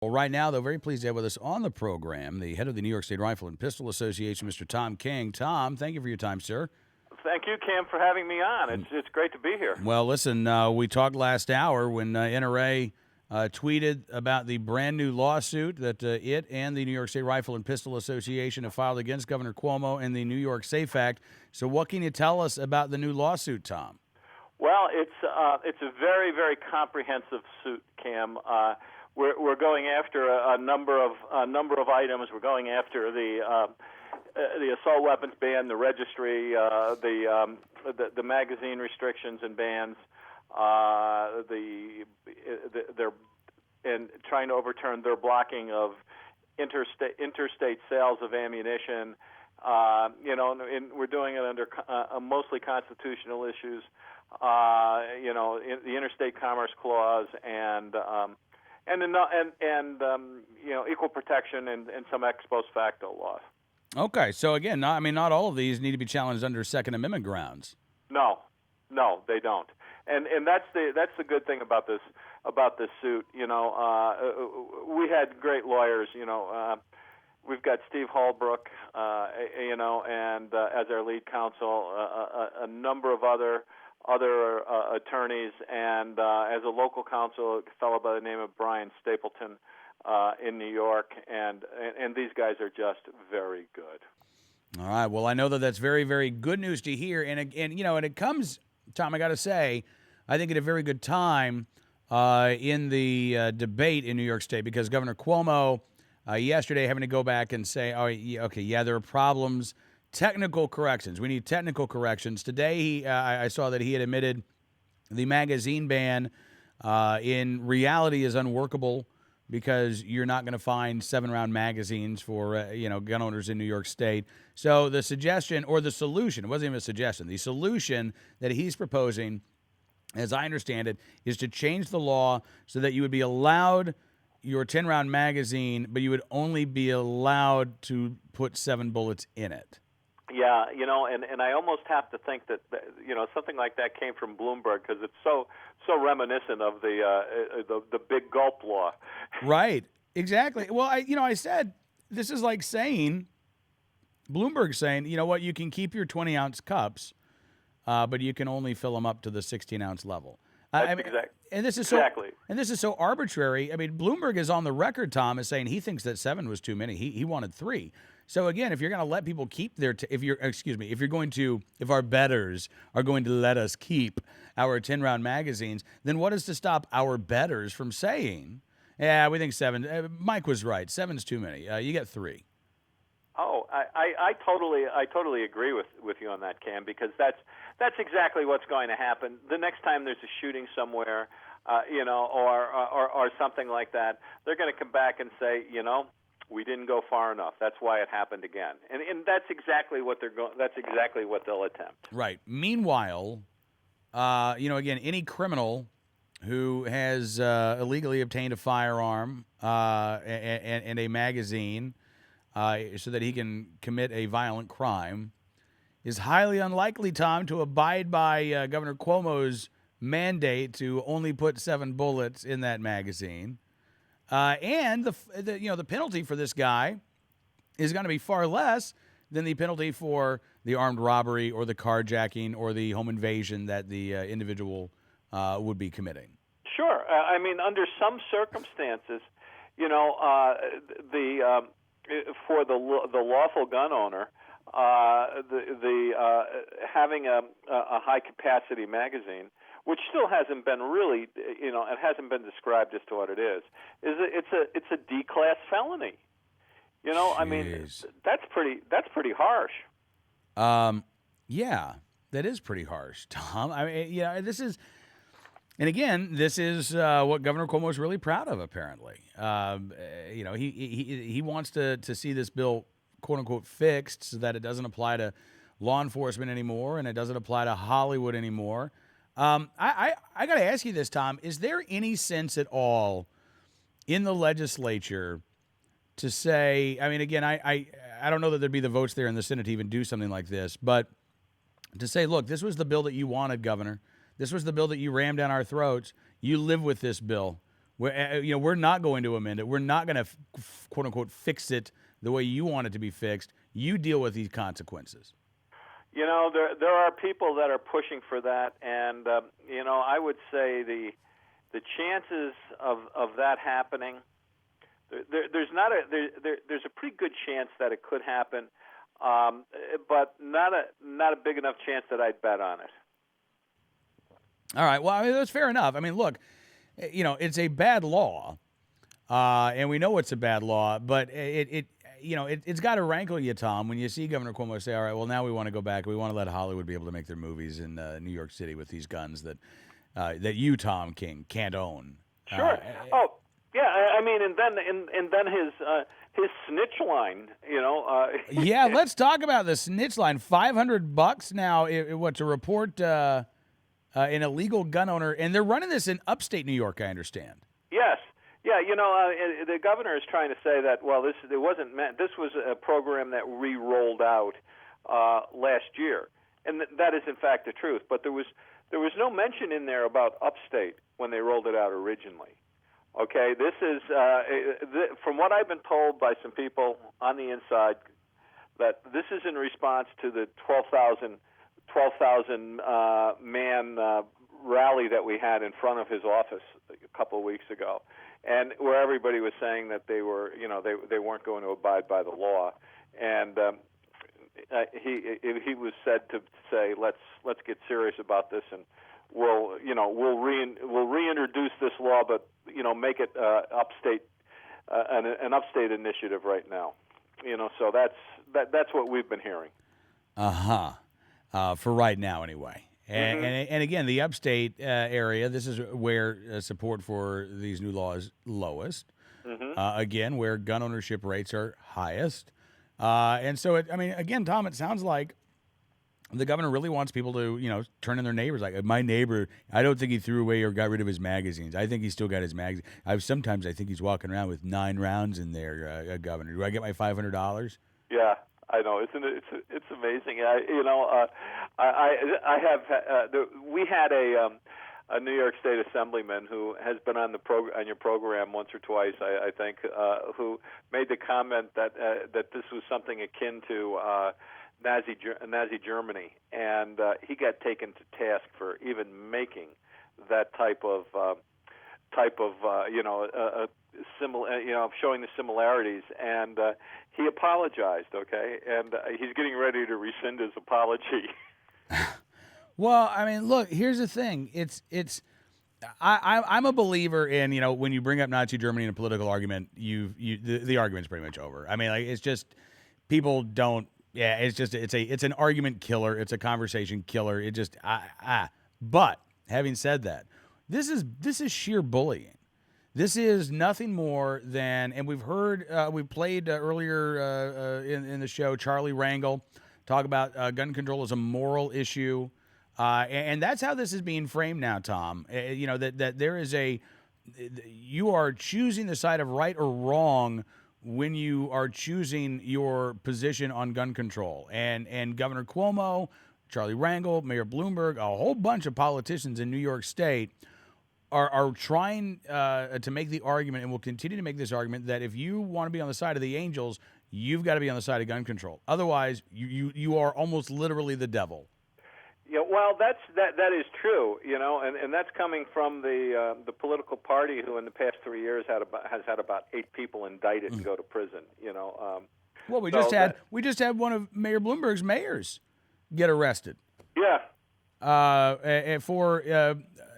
Well, right now, though, very pleased to have with us on the program the head of the New York State Rifle and Pistol Association, Mr. Tom King. Tom, thank you for your time, sir. Thank you, Cam, for having me on. It's great to be here. Well, listen, we talked last hour when NRA tweeted about the brand new lawsuit that it and the New York State Rifle and Pistol Association have filed against Governor Cuomo and the New York SAFE Act. So, what can you tell us about the new lawsuit, Tom? Well, it's a very, very comprehensive suit, Cam. We're going after a number of items. We're going after the assault weapons ban, the registry, the magazine restrictions and bans, they're and trying to overturn their blocking of interstate sales of ammunition. And we're doing it under mostly constitutional issues. The Interstate Commerce Clause and equal protection and some ex post facto laws. Okay, so again, not all of these need to be challenged under Second Amendment grounds. No, they don't. And that's the good thing about this suit. We had great lawyers. We've got Steve Holbrook, and as our lead counsel, a number of other attorneys, and as a local counsel, a fellow by the name of Brian Stapleton in New York, and these guys are just very good. All right. Well, I know that that's very, very good news to hear, and it comes, Tom, I got to say, I think at a very good time in the debate in New York State, because Governor Cuomo yesterday having to go back and say, there are problems, technical corrections. We need technical corrections. Today, I saw that he had admitted the magazine ban in reality is unworkable because you're not going to find 7-round magazines for gun owners in New York State. So the suggestion or the solution, it wasn't even a suggestion, the solution that he's proposing, as I understand it, is to change the law so that you would be allowed your 10-round magazine, but you would only be allowed to put 7 bullets in it. Yeah, and I almost have to think that something like that came from Bloomberg because it's so reminiscent of the big gulp law. Right. Exactly. Well, I said this is like saying Bloomberg saying, you know what, you can keep your 20-ounce cups, but you can only fill them up to the 16-ounce level. And this is exactly. So arbitrary. I mean, Bloomberg is on the record, Tom, as saying he thinks that 7 was too many. He wanted 3. So again, if you're going to let people keep their, if our bettors are going to let us keep our 10-round magazines, then what is to stop our bettors from saying, yeah, we think 7? Mike was right. 7's too many. You get 3. Oh, I totally agree with you on that, Cam, because that's exactly what's going to happen. The next time there's a shooting somewhere, or something like that, they're going to come back and say, we didn't go far enough. That's why it happened again, and that's exactly what That's exactly what they'll attempt. Right. Meanwhile, again, any criminal who has illegally obtained a firearm and a magazine so that he can commit a violent crime is highly unlikely, Tom, to abide by Governor Cuomo's mandate to only put 7 bullets in that magazine. And the penalty for this guy is going to be far less than the penalty for the armed robbery or the carjacking or the home invasion that the individual would be committing. Sure. Under some circumstances, for the lawful gun owner, having a high capacity magazine, which still hasn't been really, it hasn't been described as to what it is it's a D-class felony. That's pretty harsh. Yeah, that is pretty harsh, Tom. This is, and again, this is what Governor Cuomo is really proud of. Apparently, he wants to see this bill, quote unquote, fixed so that it doesn't apply to law enforcement anymore and it doesn't apply to Hollywood anymore. I got to ask you this, Tom. Is there any sense at all in the legislature to say, again, I don't know that there'd be the votes there in the Senate to even do something like this, but to say, look, this was the bill that you wanted, Governor. This was the bill that you rammed down our throats. You live with this bill. We're not going to amend it. We're not going to quote unquote fix it the way you want it to be fixed. You deal with these consequences. There are people that are pushing for that, and I would say the chances of that happening, there's a pretty good chance that it could happen, but not a big enough chance that I'd bet on it. All right. Well, I mean, that's fair enough. I mean, look, it's a bad law, and we know it's a bad law, but it's got to rankle you, Tom, when you see Governor Cuomo say, all right, well, now we want to go back. We want to let Hollywood be able to make their movies in New York City with these guns that you, Tom King, can't own. Sure. Yeah. I mean, and then his snitch line, Yeah, let's talk about the snitch line. $500 now, to report an illegal gun owner, and they're running this in upstate New York, I understand. Yes. Yeah, the governor is trying to say that, well, this was a program that we rolled out last year, and that is in fact the truth. But there was no mention in there about upstate when they rolled it out originally. Okay, this is from what I've been told by some people on the inside, that this is in response to the 12,000 man rally that we had in front of his office a couple of weeks ago, and where everybody was saying that they were, they weren't going to abide by the law, and he was said to say, let's get serious about this, and we'll reintroduce this law, but make it upstate an upstate initiative right now, so that's what we've been hearing. For right now, anyway. And again, the upstate area, this is where support for these new laws is lowest. Again, where gun ownership rates are highest. And so, again, Tom, it sounds like the governor really wants people to, turn in their neighbors. Like, my neighbor, I don't think he threw away or got rid of his magazines. I think he still got his magazines. Sometimes I think he's walking around with 9 rounds in there, Governor. Do I get my $500? Yeah. I know, isn't it? It's amazing. We had a New York State Assemblyman who has been on your program once or twice, I think, who made the comment that this was something akin to Nazi Germany, and he got taken to task for even making that type of showing the similarities, and he apologized, okay, and he's getting ready to rescind his apology. Well, I mean, look, here's the thing. I'm a believer in, when you bring up Nazi Germany in a political argument, the argument's pretty much over. I mean, like, it's just, people don't, it's an argument killer. It's a conversation killer. It just, But having said that, this is sheer bullying. This is nothing more than, and we played earlier in the show, Charlie Rangel talk about gun control as a moral issue. And that's how this is being framed now, Tom. That there is you are choosing the side of right or wrong when you are choosing your position on gun control. And Governor Cuomo, Charlie Rangel, Mayor Bloomberg, a whole bunch of politicians in New York State are trying to make the argument, and will continue to make this argument, that if you want to be on the side of the angels, you've got to be on the side of gun control. Otherwise, you are almost literally the devil. Yeah, well, that is true, and that's coming from the political party who in the past 3 years has had about 8 people indicted and go to prison. Well, we just had one of Mayor Bloomberg's mayors get arrested. Yeah. For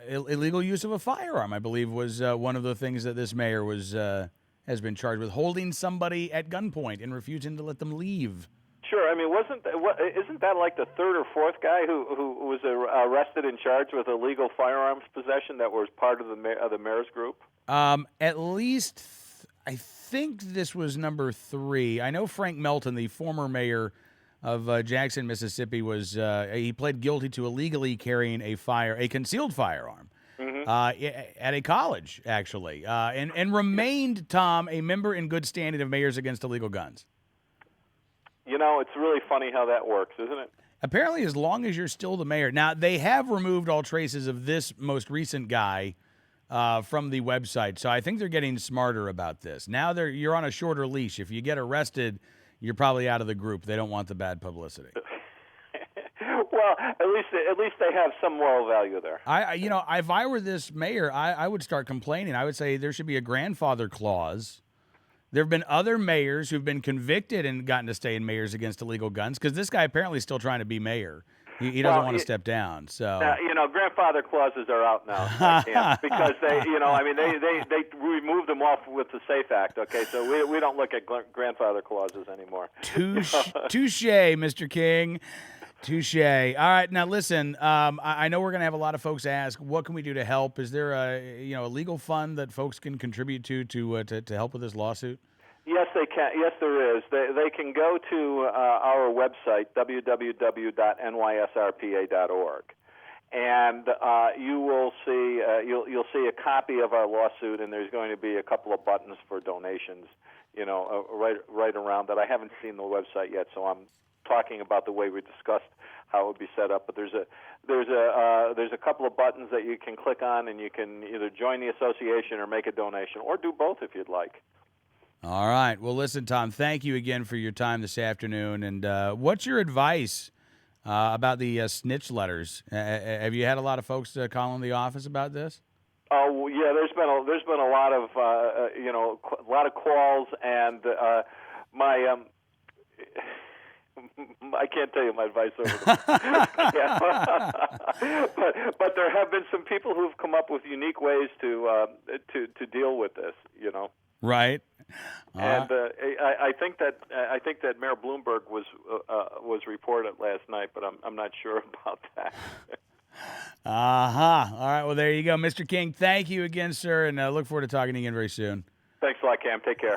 illegal use of a firearm, I believe, was one of the things that this mayor has been charged with, holding somebody at gunpoint and refusing to let them leave. Sure. I mean, isn't that like the 3rd or 4th guy who was arrested and charged with illegal firearms possession that was part of the mayor's group? At least, I think this was number 3. I know Frank Melton, the former mayor of Jackson, Mississippi, he pled guilty to illegally carrying a concealed firearm at a college, actually, and remained, Tom, a member in good standing of Mayors Against Illegal Guns. It's really funny how that works, isn't it? Apparently, as long as you're still the mayor. Now, they have removed all traces of this most recent guy from the website. So I think they're getting smarter about this. Now you're on a shorter leash. If you get arrested, you're probably out of the group. They don't want the bad publicity. Well, at least they have some moral value there. If I were this mayor, I would start complaining. I would say there should be a grandfather clause. There have been other mayors who've been convicted and gotten to stay in mayors against illegal guns because this guy apparently is still trying to be mayor. He doesn't want to step down. So grandfather clauses are out now because they removed them off with the SAFE Act. Okay, so we don't look at grandfather clauses anymore. Touche, Mr. King. Touche. All right, now listen. I know we're going to have a lot of folks ask, what can we do to help? Is there a legal fund that folks can contribute to help with this lawsuit? Yes, they can. Yes, there is. They can go to our website www.nysrpa.org, and you will see you'll see a copy of our lawsuit, and there's going to be a couple of buttons for donations. Right around that. I haven't seen the website yet, so I'm talking about the way we discussed how it would be set up. But there's a couple of buttons that you can click on, and you can either join the association or make a donation, or do both if you'd like. All right. Well, listen, Tom, thank you again for your time this afternoon. And what's your advice about the snitch letters? Have you had a lot of folks calling the office about this? Oh yeah, there's been a lot of a lot of calls, and my I can't tell you my advice over the but there have been some people who've come up with unique ways to deal with this. Right. And I think that Mayor Bloomberg was reported last night, but I'm not sure about that. All right. Well, there you go, Mr. King. Thank you again, sir, and look forward to talking to you again very soon. Thanks a lot, Cam. Take care.